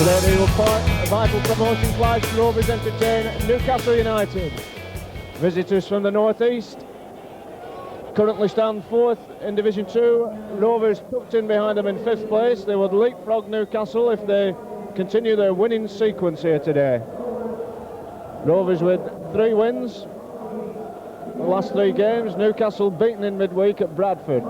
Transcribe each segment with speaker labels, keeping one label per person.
Speaker 1: Today they will point a vital promotion flight to Rovers entertain Newcastle United. Visitors from the northeast currently stand fourth in Division 2. Rovers tucked in behind them in 5th place. They would leapfrog Newcastle if they continue their winning sequence here today. Rovers with 3 wins. The last 3 games, Newcastle beaten in midweek at Bradford.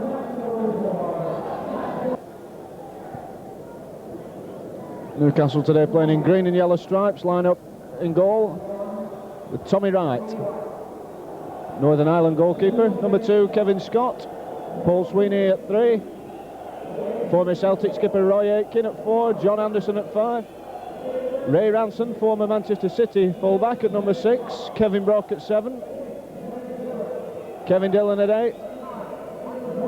Speaker 1: Newcastle today playing in green and yellow stripes, line up in goal with Tommy Wright, Northern Ireland goalkeeper. Number 2, Kevin Scott. Paul Sweeney at 3. Former Celtic skipper Roy Aitken at 4. John Anderson at 5. Ray Ranson, former Manchester City fullback, at number 6. Kevin Brock at 7. Kevin Dillon at 8.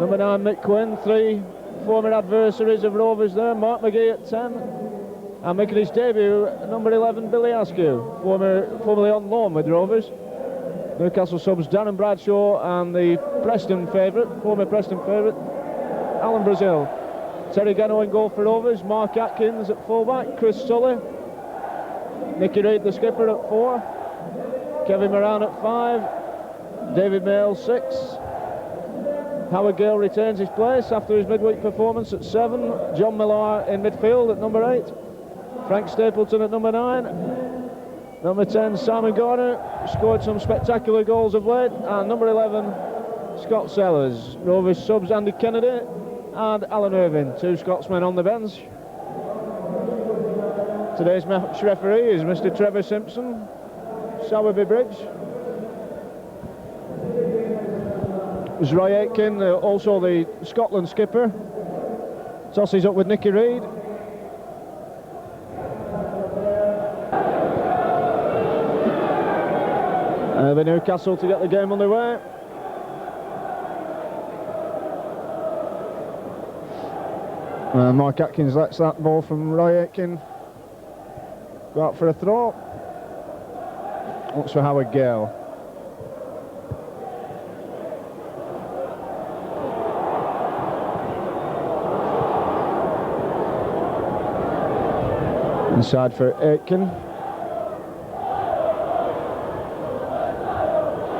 Speaker 1: Number 9, Mick Quinn. 3 former adversaries of Rovers there. Mark McGee at 10. And making his debut, number 11, Billy Askew, formerly on loan with Rovers. Newcastle subs Darren Bradshaw and the Preston favourite, former Preston favourite, Alan Brazil. Terry Gano in goal for Rovers. Mark Atkins at fullback. Chris Sully. Nicky Reid, the skipper, at 4. Kevin Moran at 5. David Mayle 6. Howard Gale retains his place after his midweek performance at 7. John Millar in midfield at number 8. Frank Stapleton at number 9. Number 10, Simon Garner, scored some spectacular goals of late. And number 11, Scott Sellers. Rovers subs Andy Kennedy and Alan Irvine, 2 Scotsmen on the bench. Today's match referee is Mr. Trevor Simpson, Sowerby Bridge. There's Roy Aitken, also the Scotland skipper. Tosses up with Nicky Reid. The Newcastle to get the game underway. Mark Atkins lets that ball from Roy Aitken go out for a throw. Looks for Howard Gale. Inside for Aitken.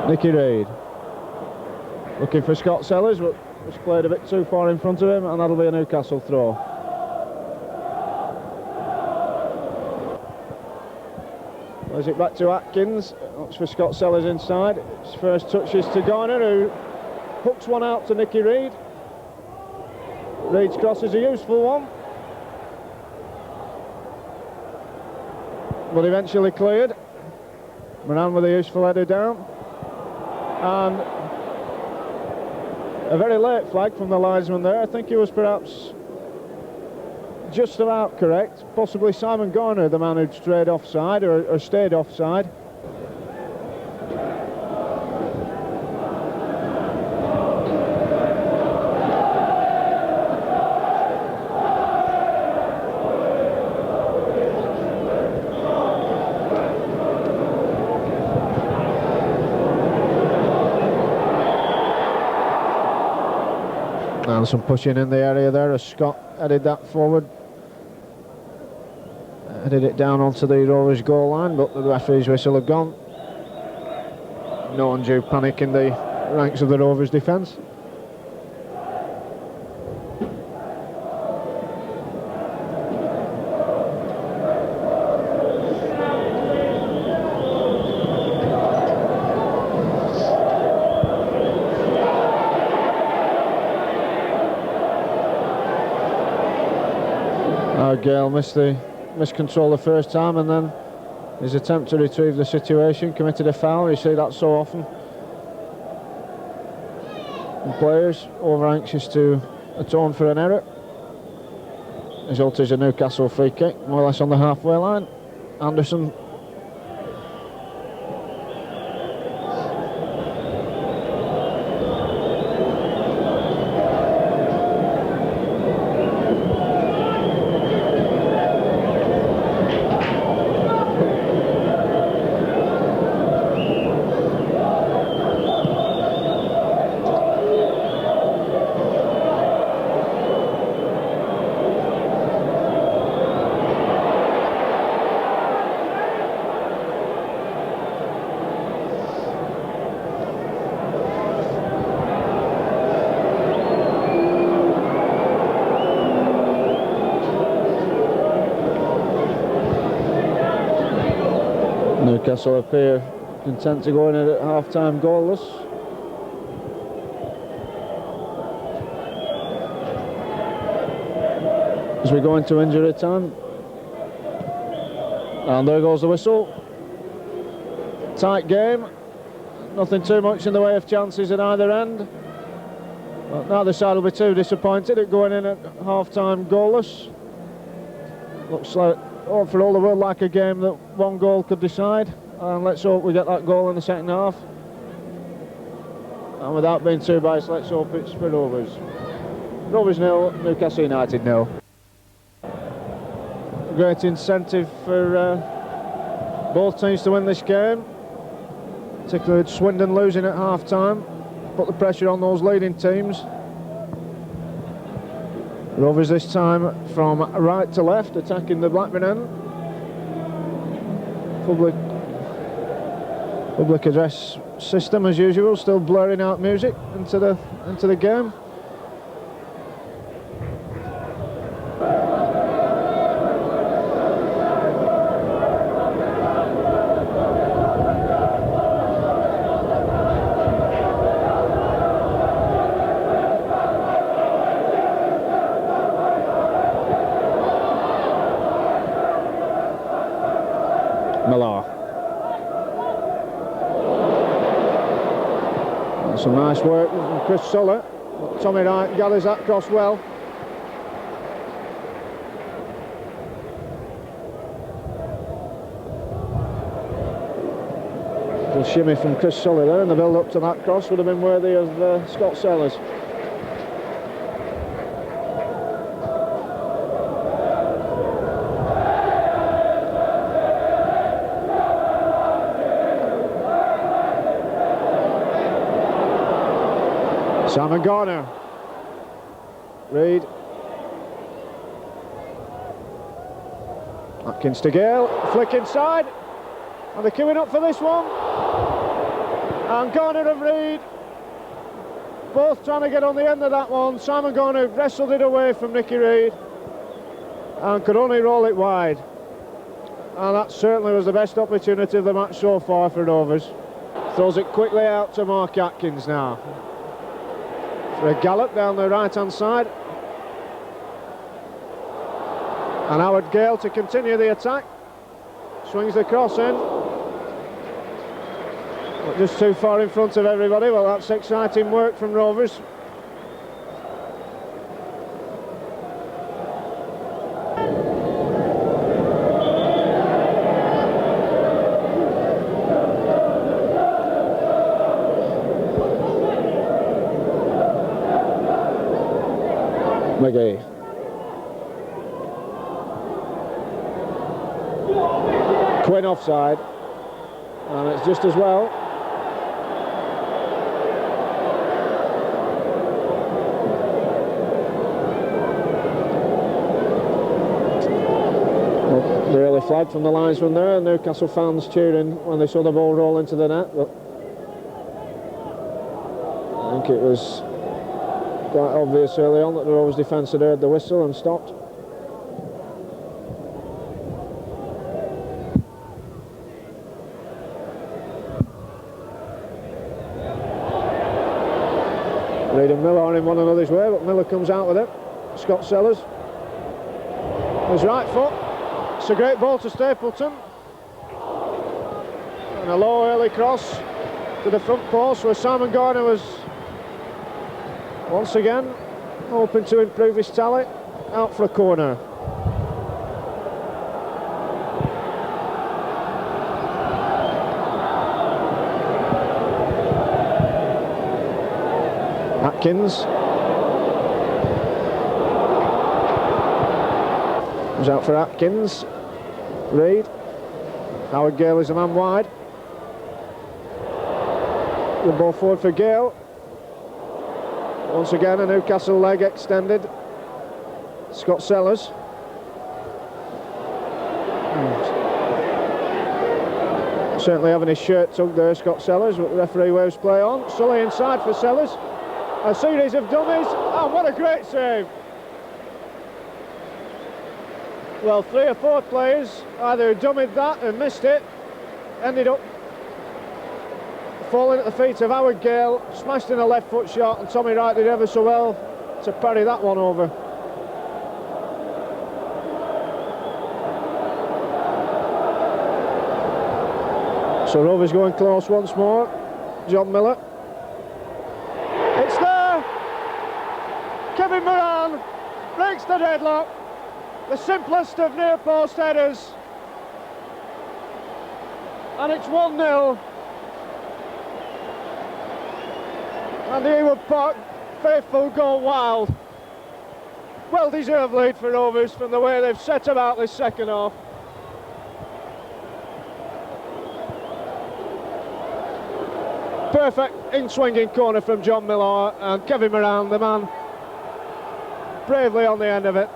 Speaker 1: Nicky Reid looking for Scott Sellers, but was played a bit too far in front of him, and that'll be a Newcastle throw. Plays it back to Atkins. Looks for Scott Sellers inside. His first touch is to Garner, who hooks one out to Nicky Reid. Reid's cross is a useful one, but eventually cleared. Moran with a useful header down. And a very late flag from the linesman there. I think he was perhaps just about correct. Possibly Simon Garner, the man who'd strayed offside or stayed offside. And some pushing in the area there as Scott headed that forward. Headed it down onto the Rovers goal line, but the referee's whistle had gone. No undue panic in the ranks of the Rovers defence. Gale missed control the first time, and then his attempt to retrieve the situation committed a foul. You see that so often. And players over anxious to atone for an error. Result is a Newcastle free kick, more or less on the halfway line. Anderson. Newcastle appear content to go in at half-time goalless. As we go into injury time. And there goes the whistle. Tight game. Nothing too much in the way of chances at either end. But neither side will be too disappointed at going in at half-time goalless. Looks like, for all the world, like a game that one goal could decide. And let's hope we get that goal in the second half. And without being too biased, let's hope it's for Rovers. Rovers 0, Newcastle United 0. Great incentive for both teams to win this game, particularly with Swindon losing at half-time. Put the pressure on those leading teams. Rovers this time from right to left, attacking the Blackburn End. Public address system as usual, still blurring out music into the game. Some nice work from Chris Suller. Tommy Wright gathers that cross well. The shimmy from Chris Suller there, and the build up to that cross would have been worthy of Scott Sellers. Simon Garner. Reid. Atkins to Gale. Flick inside. And they're queuing up for this one. And Garner and Reid both trying to get on the end of that one. Simon Garner wrestled it away from Nicky Reid and could only roll it wide. And that certainly was the best opportunity of the match so far for Rovers. Throws it quickly out to Mark Atkins now. For a gallop down the right-hand side. And Howard Gale to continue the attack. Swings the cross in. But just too far in front of everybody. Well, that's exciting work from Rovers. McGee. Quinn offside, and it's just as well. Well, the early flag from the linesman there, and Newcastle fans cheering when they saw the ball roll into the net, but I think it was quite obvious early on that the Rovers defence had heard the whistle and stopped. Reid and Miller are in one another's way, but Miller comes out with it. Scott Sellers. His right foot. It's a great ball to Stapleton. And a low early cross to the front post where Simon Garner was once again hoping to improve his tally. Out for a corner. Atkins. Comes out for Atkins. Reid. Howard Gale is a man wide. The ball forward for Gale. Once again a Newcastle leg extended. Scott Sellers. Certainly having his shirt tugged there, Scott Sellers, but the referee waves play on. Sully inside for Sellers. A series of dummies, and what a great save. Well, 3 or 4 players either dummied that and missed it, ended up falling at the feet of Howard Gale, smashed in a left foot shot, and Tommy Wright did ever so well to parry that one over. So Rovers going close once more. John Miller. It's there! Kevin Moran breaks the deadlock. The simplest of near post headers. And it's 1-0. And the Ewood Park faithful go wild. Well deserved lead for Rovers from the way they've set about this second half. Perfect in-swinging corner from John Miller, and Kevin Moran, the man, bravely on the end of it.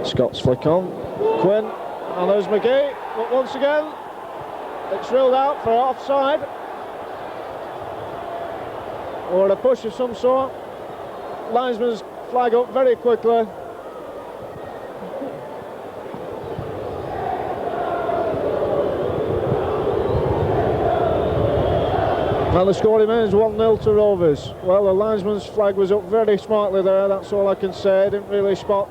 Speaker 1: Scott's flick on, Quinn, and there's McGee, but once again it's ruled out for offside or a push of some sort. Linesman's flag up very quickly. And the score remains 1-0 to Rovers. Well, the linesman's flag was up very smartly there, that's all I can say. I didn't really spot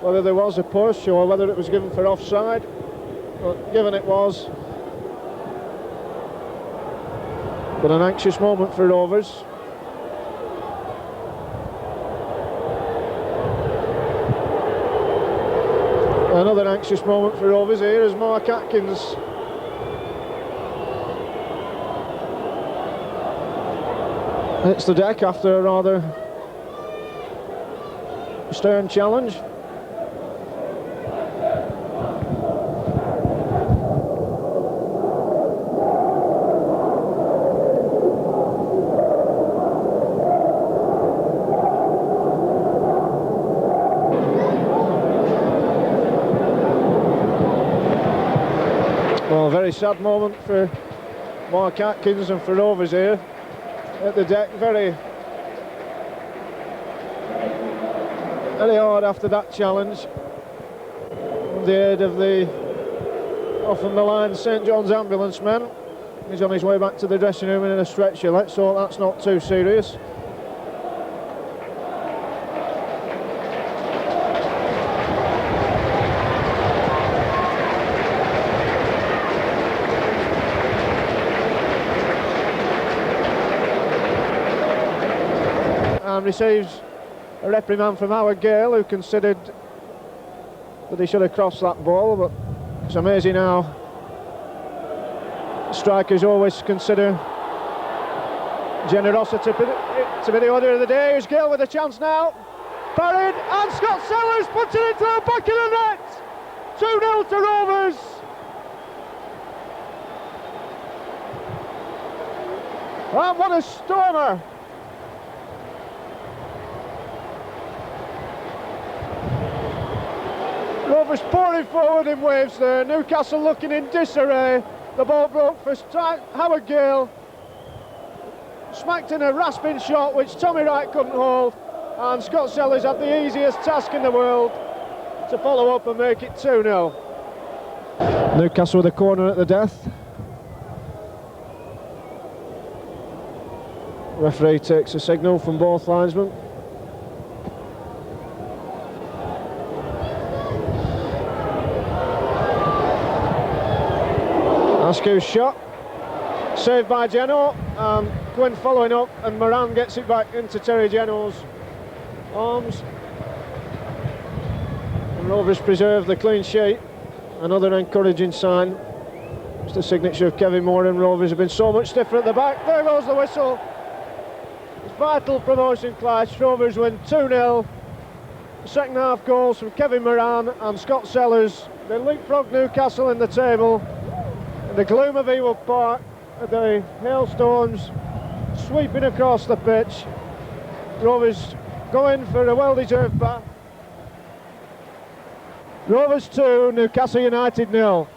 Speaker 1: whether there was a push or whether it was given for offside, but given it was. But an anxious moment for Rovers. Another anxious moment for Rovers here as Mark Atkins hits the deck after a rather stern challenge. Well, a very sad moment for Mark Atkins and for Rovers here at the deck. Very hard after that challenge. With the aid of the off on the line St John's ambulance men. He's on his way back to the dressing room in a stretcher. Let's hope that's not too serious. And receives a reprimand from Howard Gale, who considered that he should have crossed that ball. But it's amazing how strikers always consider generosity to be the order of the day. Here's Gale with a chance now, parried, and Scott Sellers puts it into the back of the net. 2-0 to Rovers. And what a stormer! Rovers pouring forward in waves there. Newcastle looking in disarray. The ball broke for Howard Gale. Smacked in a rasping shot which Tommy Wright couldn't hold. And Scott Sellers had the easiest task in the world to follow up and make it 2-0. Newcastle with a corner at the death. Referee takes a signal from both linesmen. Askew's shot, saved by Geno, and Quinn following up, and Moran gets it back into Terry Geno's arms. And Rovers preserve the clean sheet, another encouraging sign. It's the signature of Kevin Moore, and Rovers have been so much stiffer at the back. There goes the whistle. It's vital promotion clash. Rovers win 2-0. Second half goals from Kevin Moran and Scott Sellers. They leapfrog Newcastle in the table. In the gloom of Ewood Park, the hailstones sweeping across the pitch. Rovers going for a well-deserved bath. Rovers 2, Newcastle United 0.